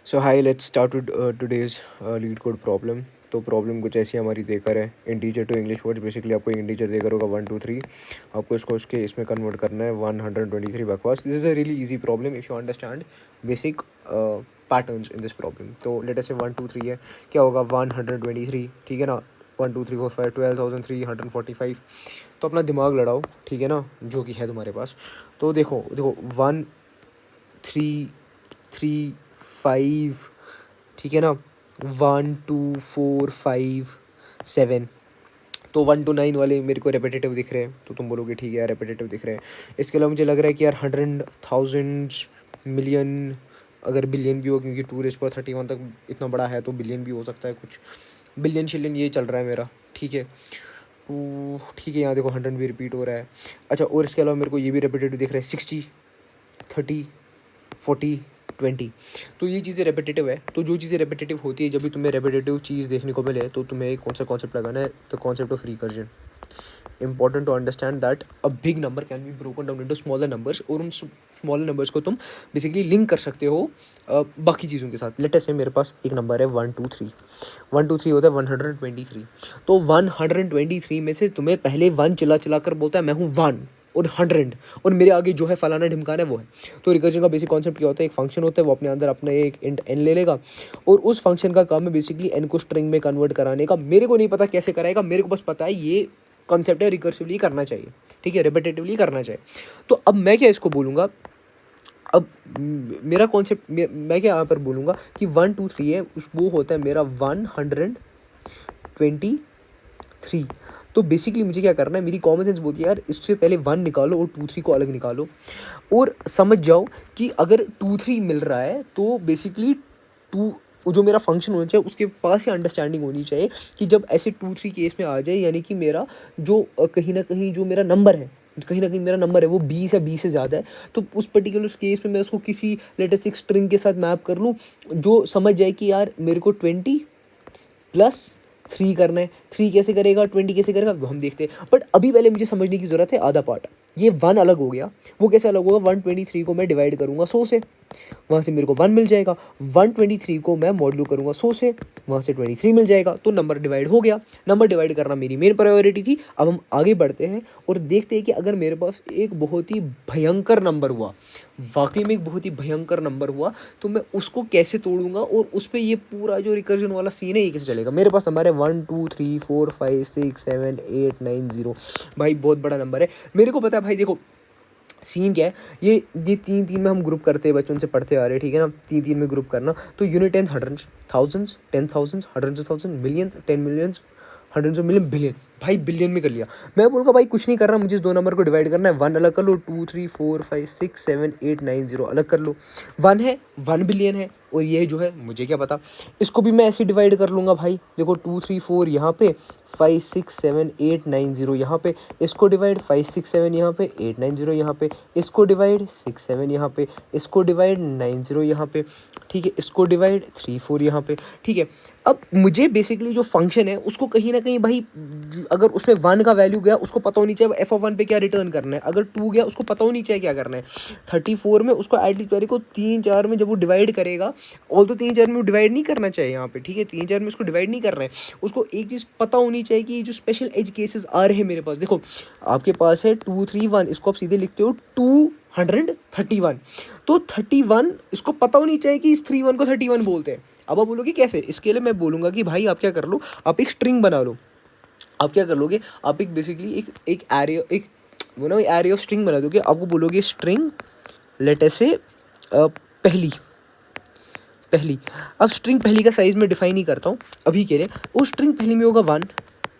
So hi let's start with today's LeetCode problem. तो problem कुछ ऐसी हमारी देकर है, integer to English words. Basically आपको इंटीजर देकर होगा 1 2 3, आपको इसको उसके इसमें कन्वर्ट करना है 123 बकवास। This is a really easy problem if you understand basic patterns in this problem. तो लेट अस से 1 2 3 है, क्या होगा 123, ठीक है ना। 1 2 3 4 5 12,345। तो अपना दिमाग लड़ाओ, ठीक है ना, जो कि है तुम्हारे पास। तो देखो देखो 1 3 3 5, ठीक है ना, 1 2 4 5 7। तो 1 to 9 वाले मेरे को रेपिटेटिव दिख रहे हैं, तो तुम बोलोगे ठीक है यार रेपिटेटिव दिख रहे हैं। इसके अलावा मुझे लग रहा है कि यार 100,000 मिलियन, अगर बिलियन भी हो, क्योंकि 2⁻31 तक इतना बड़ा है तो बिलियन भी हो सकता है, कुछ बिलियन शिलियन ये चल रहा है मेरा, ठीक है। तो ठीक है, यहाँ देखो 100 भी रिपीट हो रहा है। अच्छा, और इसके अलावा मेरे को ये भी रेपिटेटिव दिख रहा है 60 30 40 20। तो ये चीज़ें रेपिटेटिव है। तो जो चीज़ें रेपिटेटिव होती है, जब भी तुम्हें रेपिटेटिव चीज़ देखने को मिले तो तुम्हें कौन सा कॉन्सेप्ट लगाना है, the concept of recursion. Important to understand that a big number can be broken down into smaller numbers, और उन स्मॉलर नंबर्स को तुम बेसिकली लिंक कर सकते हो बाकी चीज़ों के साथ। लेट अस से मेरे पास एक नंबर है 123। 123 होता है 123। तो 123 में से तुम्हें पहले 1 चिल्ला चिल्ला कर बोलता है मैं हूँ 1 और 100, और मेरे आगे जो है फलाना ढिमकाना है वो है। तो रिकर्जन का बेसिक कॉन्सेप्ट क्या होता है, एक फंक्शन होता है, वो अपने अंदर अपना एक इंट एन ले लेगा, और उस फंक्शन का काम है बेसिकली एन को स्ट्रिंग में कन्वर्ट कराने का। मेरे को नहीं पता कैसे कराएगा, मेरे को बस पता है ये कॉन्सेप्ट है, रिकर्सिवली करना चाहिए, ठीक है, रिपीटेटिवली करना चाहिए। तो अब मैं क्या इसको बोलूँगा, अब मेरा कॉन्सेप्ट मैं क्या यहाँ पर बोलूँगा कि 1 2 3 है, वो होता है मेरा 123। तो बेसिकली मुझे क्या करना है, मेरी कॉमन सेंस बोलती है यार इससे पहले 1 निकालो और 2 3 को अलग निकालो, और समझ जाओ कि अगर 2 3 मिल रहा है तो बेसिकली 2 जो मेरा फंक्शन होना चाहिए उसके पास ये अंडरस्टैंडिंग होनी चाहिए कि जब ऐसे 2 3 केस में आ जाए, यानी कि मेरा जो कहीं ना कहीं जो मेरा नंबर है, कहीं ना कहीं मेरा नंबर है वो 20 या 20 से ज़्यादा है, तो उस पर्टिकुलर केस में मैं उसको किसी लेटेस्ट एक स्ट्रिंग के साथ मैप कर लूँ जो समझ जाए कि यार मेरे को 20+3 करना है। 3 कैसे करेगा, 20 कैसे करेगा, वो हम देखते हैं। बट अभी पहले मुझे समझने की ज़रूरत है आधा पार्ट। ये 1 अलग हो गया, वो कैसे अलग होगा, 123 को मैं डिवाइड करूँगा 100 से, वहाँ से मेरे को 1 मिल जाएगा। 123 को मैं मॉड्यूल करूँगा 100 से, वहाँ से 23 मिल जाएगा, तो नंबर डिवाइड हो गया। नंबर डिवाइड करना मेरी मेन प्रायोरिटी थी। अब हम आगे बढ़ते हैं और देखते हैं कि अगर मेरे पास एक बहुत ही भयंकर नंबर हुआ, वाकई में एक बहुत ही भयंकर नंबर हुआ, तो मैं उसको कैसे तोड़ूंगा, और उस पर ये पूरा जो रिकर्जन वाला सीन है ये कैसे चलेगा। मेरे पास नंबर है 1 2 3 4 5 6 7 8 9 0। भाई बहुत बड़ा नंबर है, मेरे को पता है। भाई देखो सीन क्या है, ये 3 3 में हम ग्रुप करते हैं, बचपन से पढ़ते आ रहे हैं, ठीक है ना। 3 3 में ग्रुप करना, तो unit tens hundreds, thousands, 10,000, hundreds of thousand, millions, 10 millions, hundreds of million, billion. भाई बिलियन में कर लिया। मैं बोलूँगा भाई कुछ नहीं करना, मुझे इस 2 नंबर को डिवाइड करना है। 1 अलग कर लो, 2 3 4 5 6 7 8 9 0 अलग कर लो। 1 है, 1 बिलियन है, और ये जो है मुझे क्या पता, इसको भी मैं ऐसे डिवाइड कर लूँगा। भाई देखो 2 3 4 यहाँ पे, 5 6 7 8 9 0 यहाँ पे, इसको डिवाइड 5 6 7 यहाँ पे, 8 9 0 यहाँ पे, इसको डिवाइड 6 7 यहाँ पे, इसको डिवाइड 9 0 यहाँ पे, ठीक है, इसको डिवाइड 3 4 यहाँ पे, ठीक है। अब मुझे बेसिकली जो फंक्शन है उसको कहीं ना कहीं भाई, अगर उसमें 1 का वैल्यू गया उसको पता होनी चाहिए f(1) पे क्या रिटर्न करना है, अगर 2 गया उसको पता होनी चाहिए क्या करना है। 34 में उसको एटलीस्ट वेरी को 3 4 में जब वो डिवाइड करेगा, ऑल तो 3 4 में डिवाइड नहीं करना चाहिए यहाँ पे, ठीक है, 3 4 में उसको डिवाइड नहीं करना है। उसको एक चीज़ पता होनी चाहिए कि जो स्पेशल एज केसेस आ रहे हैं मेरे पास, देखो आपके पास है 2 3 1, इसको आप सीधे लिखते हो 231। तो 31 इसको पता होनी चाहिए कि इस 31 को 31 बोलते हैं। अब आप बोलोगे कैसे, इसके लिए मैं बोलूँगा कि भाई आप क्या कर लो, आप एक स्ट्रिंग बना लो। आप क्या कर लोगे, आप एक बेसिकली एक एरे, एक वो ना एरे ऑफ स्ट्रिंग बना दोगे। आपको बोलोगे स्ट्रिंग लेट अस से पहली पहली। अब स्ट्रिंग पहली का साइज़ मैं डिफाइन नहीं करता हूँ अभी के लिए। उस स्ट्रिंग पहली में होगा 1,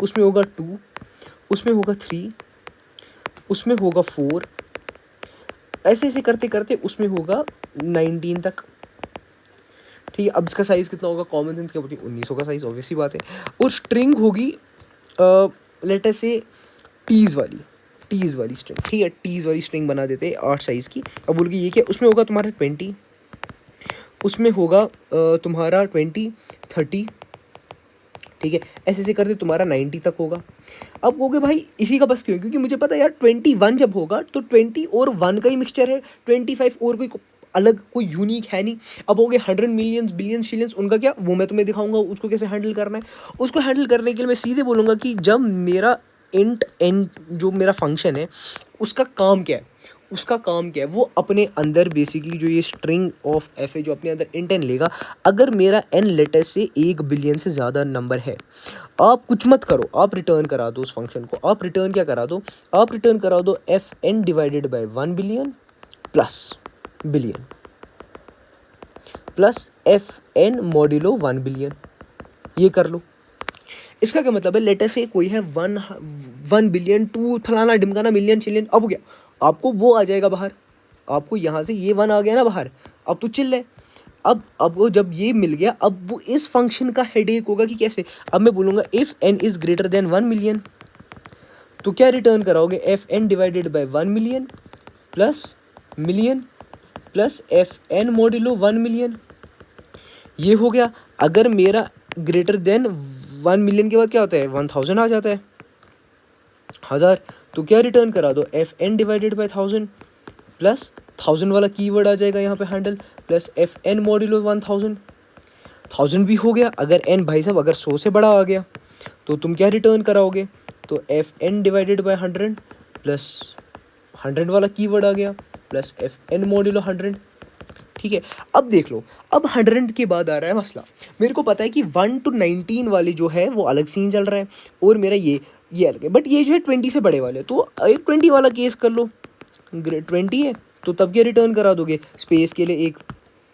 उसमें होगा 2, उसमें होगा 3, उसमें होगा 4, ऐसे ऐसे करते करते उसमें होगा 19 तक, ठीक है। अब इसका साइज़ कितना होगा, कॉमन सेंस क्या बोलती है, 19 का साइज़, ऑब्वियस सी बात है। और स्ट्रिंग होगी लेट अस से टीज़ वाली स्ट्रिंग, ठीक है, टीज़ वाली स्ट्रिंग बना देते हैं 8 साइज़ की। अब बोल के ये क्या, उसमें होगा तुम्हारा 20, उसमें होगा तुम्हारा 20 30, ठीक है, ऐसे ऐसे करते तुम्हारा 90 तक होगा। अब कहोगे भाई इसी का बस क्यों, क्योंकि मुझे पता है यार 21 जब होगा तो 20 और 1 का ही मिक्सचर है, 25 और कोई अलग कोई यूनिक है नहीं। अब हो गए 100 मिलियंस बिलियंस शिलियंस, उनका क्या, वो मैं तुम्हें दिखाऊंगा उसको कैसे हैंडल करना है। उसको हैंडल करने के लिए मैं सीधे बोलूँगा कि जब मेरा इंट एन जो मेरा फंक्शन है उसका काम क्या है, उसका काम क्या है, वो अपने अंदर बेसिकली जो ये स्ट्रिंग ऑफ एफ है जो अपने अंदर इंट एन लेगा। अगर मेरा एन लेटर से 1 बिलियन से ज़्यादा नंबर है, आप कुछ मत करो, आप रिटर्न करा दो उस फंक्शन को। आप रिटर्न क्या करा दो, आप रिटर्न करा दो f n divided by 1 billion plus billion plus f n modulo 1 billion, ये कर लो। इसका क्या मतलब है, लेटर से कोई है 1 बिलियन 2 फलाना ढिमकाना मिलियन चिलियन, अब हो गया, आपको वो आ जाएगा बाहर, आपको यहाँ से ये 1 आ गया ना बाहर, अब तो चिल्ल है। अब वो जब ये मिल गया, अब वो इस फंक्शन का हेडेक होगा कि कैसे। अब मैं बोलूँगा if n is greater than 1 million, तो क्या रिटर्न कराओगे, f n divided by 1 million plus f n modulo 1 million, ये हो गया। अगर मेरा ग्रेटर देन 1 मिलियन के बाद क्या होता है, 1000 आ जाता है, 1000, तो क्या रिटर्न करा दो, f n divided by 1000 plus 1000 वाला कीवर्ड आ जाएगा यहाँ पे handle, plus f n modulo 1000 भी हो गया। अगर एन भाई साहब अगर 100 से बड़ा आ गया तो तुम क्या रिटर्न कराओगे, तो f n divided by 100 plus 100 वाला कीवर्ड आ गया, प्लस एफ एन मॉड्यूलो 100। ठीक है, अब देख लो, अब 100 के बाद आ रहा है मसला। मेरे को पता है कि 1 to 19 वाले जो है वो अलग सीन चल रहा है, और मेरा ये अलग है, बट ये जो है 20 से बड़े वाले, तो एक 20 वाला केस कर लो। 20 है तो तब क्या रिटर्न करा दोगे, स्पेस के लिए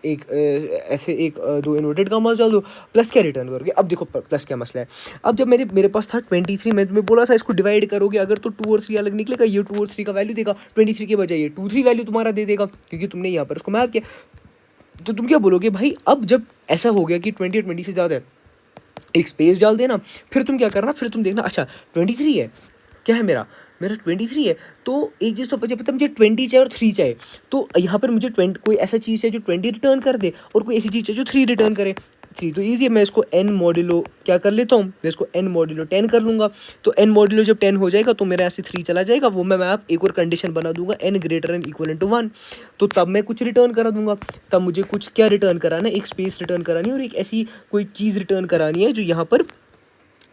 ऐसे दो इन्वर्टेड कॉमास डाल दो, प्लस क्या रिटर्न करोगे। अब देखो प्लस क्या मसला है, अब जब मेरे पास था 23, मैं तुम्हें बोला था इसको डिवाइड करोगे अगर तो 2 और 3 अलग निकलेगा, ये 2 और 3 का वैल्यू देगा, 23 के बजाय ये 2 3 वैल्यू तुम्हारा दे देगा, क्योंकि तुमने यहाँ पर उसको मैप किया। तो तुम क्या बोलोगे भाई, अब जब ऐसा हो गया कि 20 और 20 से ज़्यादा है, एक स्पेस डाल देना, फिर तुम क्या करना, फिर तुम देखना अच्छा 23 है, क्या है मेरा 23 है, तो एक चीज़ तो पता मुझे 20 चाहिए और 3 चाहिए, तो यहाँ पर मुझे 20 कोई ऐसा चीज़ है जो 20 रिटर्न कर दे, और कोई ऐसी चीज़ है जो 3 रिटर्न करे। 3 तो ईजी है, मैं इसको n मॉड्यूलो क्या कर लेता हूँ, मैं इसको n मॉड्यूलो 10 कर लूँगा। तो n मॉड्यूलो जब 10 हो जाएगा तो मेरा ऐसे 3 चला जाएगा, वो मैं आप एक और कंडीशन बना दूंगा n greater and equal to 1, तो तब मैं कुछ रिटर्न करा दूंगा। तब मुझे कुछ क्या रिटर्न कराना है, एक स्पेस रिटर्न करानी है और एक ऐसी कोई चीज़ रिटर्न करानी है जो यहाँ पर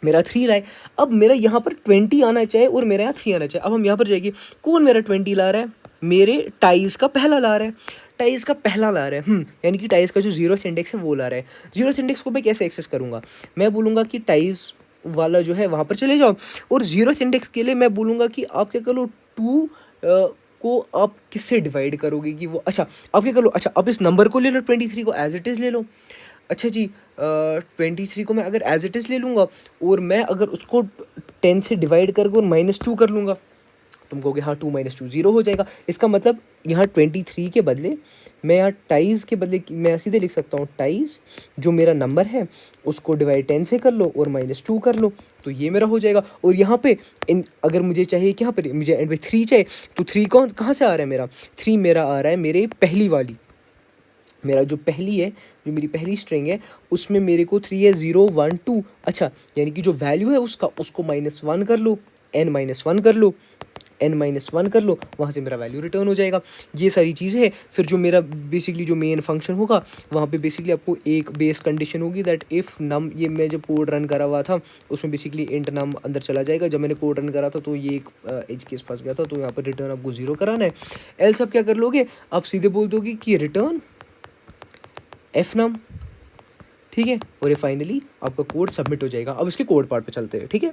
मेरा 3 लाए। अब मेरा यहाँ पर 20 आना चाहिए और मेरा यहाँ 3 आना चाहिए। अब हम यहाँ पर जाएंगे, कौन मेरा 20 ला रहा है, मेरे टाइज का पहला ला रहा है, टाइज का पहला ला रहा है, यानी कि टाइज का जो 0th इंडेक्स है वो ला रहा है। 0th इंडेक्स को मैं कैसे एक्सेस करूँगा, मैं बोलूँगा कि टाइज वाला जो है वहाँ पर चले जाओ, और 0th इंडेक्स के लिए मैं बोलूँगा कि आप क्या करो, 2 को आप किससे डिवाइड करोगे कि वो, अच्छा आप क्या करो, अच्छा आप इस नंबर को ले लो, 23 को एज इट इज़ ले लो। अच्छा जी 23 को मैं अगर एज इट इज़ ले लूँगा, और मैं अगर उसको 10 से डिवाइड करके और -2 कर लूँगा, तुम कहोगे हाँ 2 - 2 0 हो जाएगा। इसका मतलब यहाँ 23 के बदले मैं यहाँ टाइज के बदले मैं सीधे लिख सकता हूँ, टाइज जो मेरा नंबर है उसको डिवाइड 10 से कर लो और -2 कर लो, तो ये मेरा हो जाएगा। और यहाँ पे अगर मुझे चाहिए कि यहाँ पर मुझे एंड 3 चाहिए, तो 3 कहाँ से आ रहा है, मेरा 3 मेरा आ रहा है मेरे पहली वाली, मेरा जो पहली है, जो मेरी पहली स्ट्रिंग है उसमें मेरे को 3 है 0 1 2। अच्छा यानी कि जो वैल्यू है उसका, उसको -1 कर लो, n - 1 कर लो, n - 1 कर लो, वहाँ से मेरा वैल्यू रिटर्न हो जाएगा। ये सारी चीज़ें हैं। फिर जो मेरा बेसिकली जो मेन फंक्शन होगा वहाँ पे बेसिकली आपको एक बेस कंडीशन होगी दैट इफ़ नम, ये मैं जब कोड रन करा हुआ था उसमें बेसिकली इंट नम अंदर चला जाएगा। जब मैंने कोड रन करा था तो ये एक एज केस फंस गया था, तो यहाँ पर रिटर्न आपको 0 कराना है। एल्स आप क्या कर लोगे, आप सीधे बोल दोगे कि रिटर्न एफ नम, ठीक है, और ये फाइनली आपका कोड सबमिट हो जाएगा। अब इसके कोड पार्ट पे चलते हैं, ठीक है।